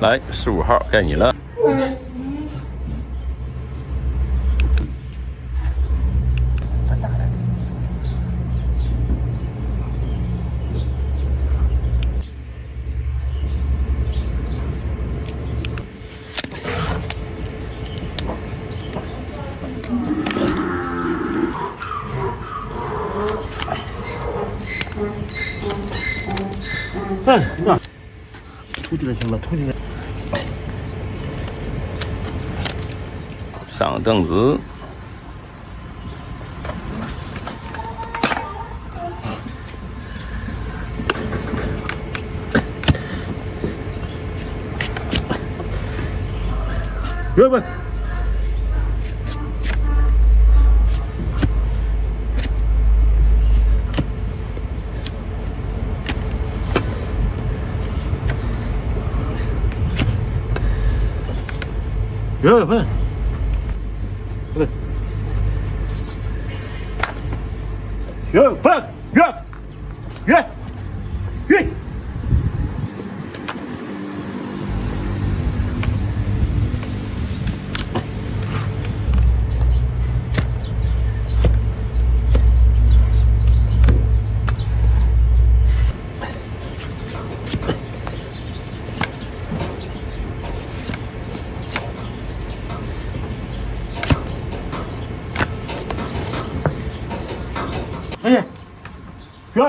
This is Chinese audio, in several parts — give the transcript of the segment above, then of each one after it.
来15号该你了。哎，你看，出去了行了，出去了。上凳子，别问。别问。对。别问。别。哎，别。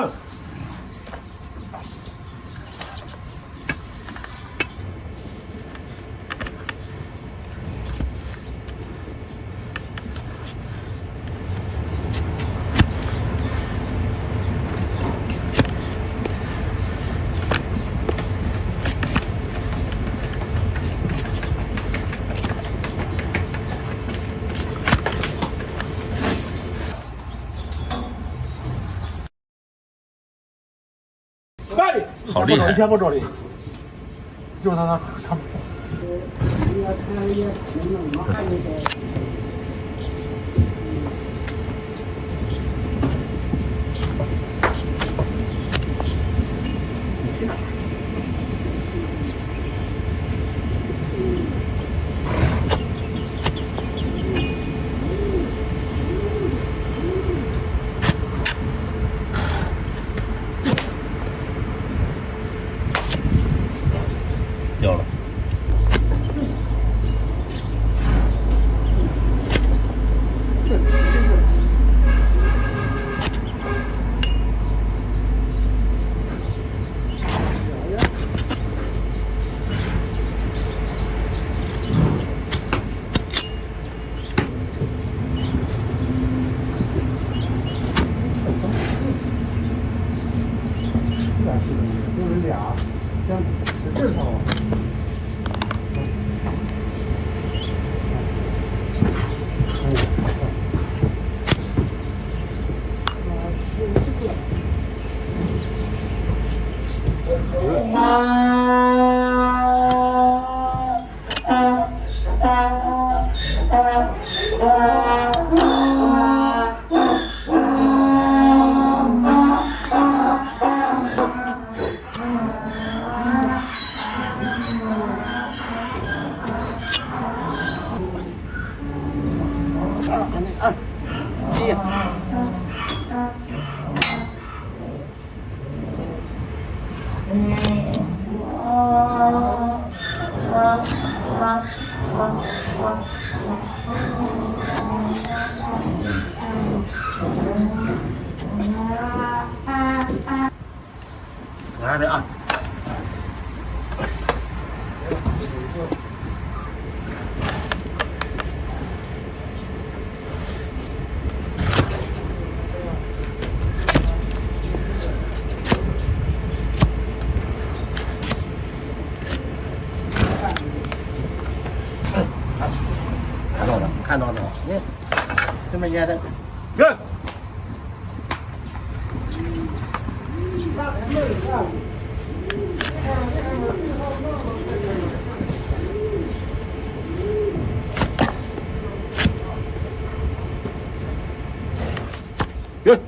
好厉害！以前不找你，就是他。掉了。就是俩，像正常。来来啊！看到的，你这么严的，来。别。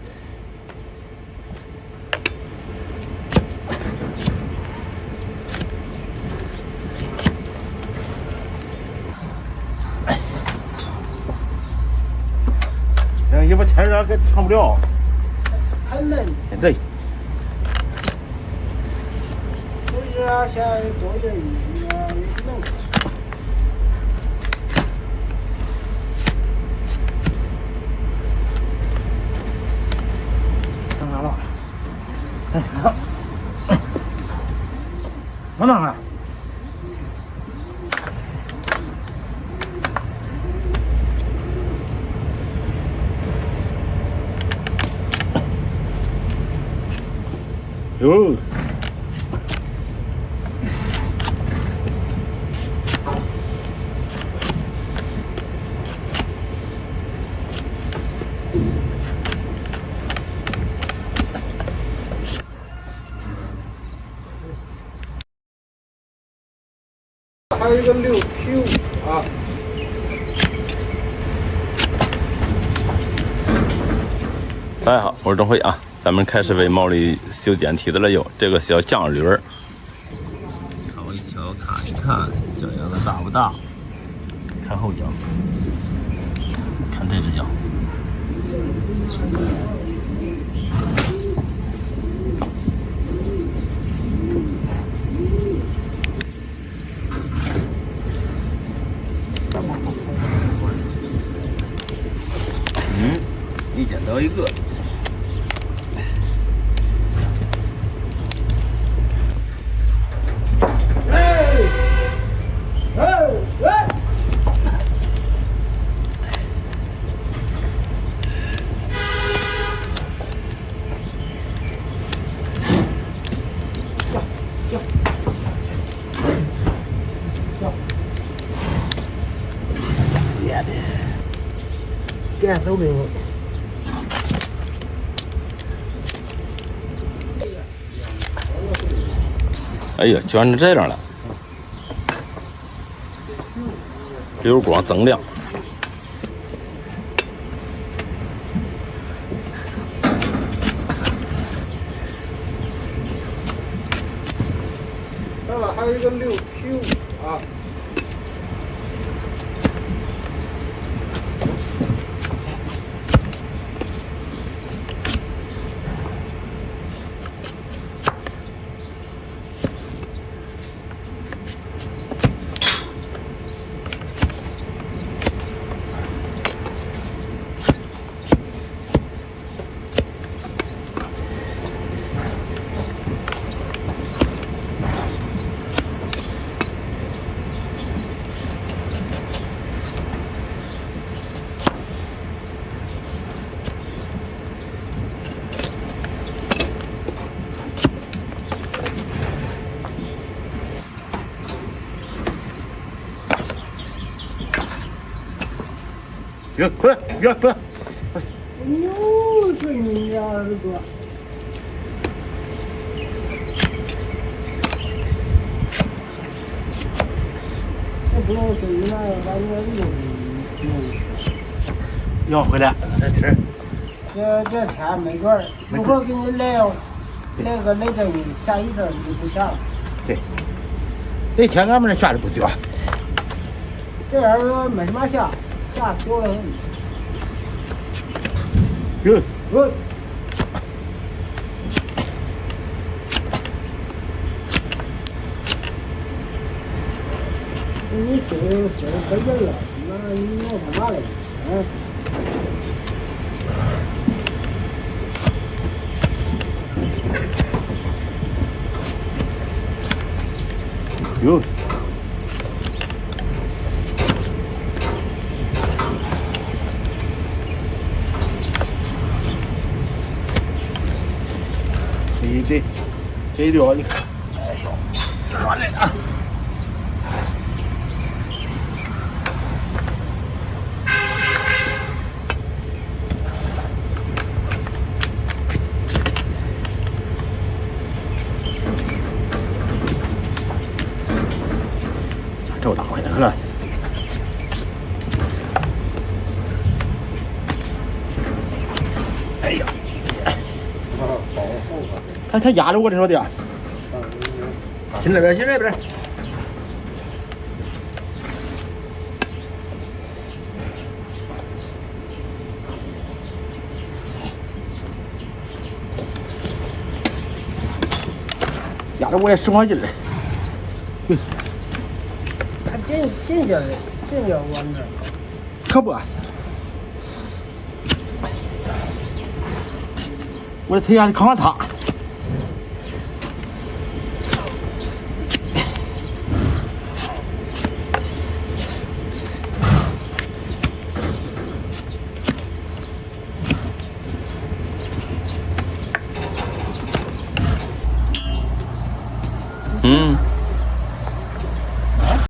天热给藏不了。太冷。对。所以说现在多人啊，也冷。看看吧。哎，好。我弄啊。哟。还有一个溜球啊。大家好，我是钟辉啊，咱们开始为毛利修电梯子了又，这个是叫降驴儿。瞧一瞧，看一看，脚丫子大不大？看后脚，看这只脚。一捡到一个。干手没有？哎呀，卷成这样了，溜光锃亮。来了，还有一个溜球啊。越快越快！哎呦，这你家儿子！这不用水了，把我要回来，再吃。这天没准儿，一会儿给你来个雷阵雨，下一阵就不下了。对，那天俺们这下的不小。这样没什么下小了。哟。你这可劲了，那你要干嘛嘞？哟。这一溜，你看，哎呦，软的啊！这打回来了。哎呀！他压着我这说的。去那边，去那边。压得我也使不上劲了。他紧下来，紧要往那儿。可不，我的腿还得扛着他。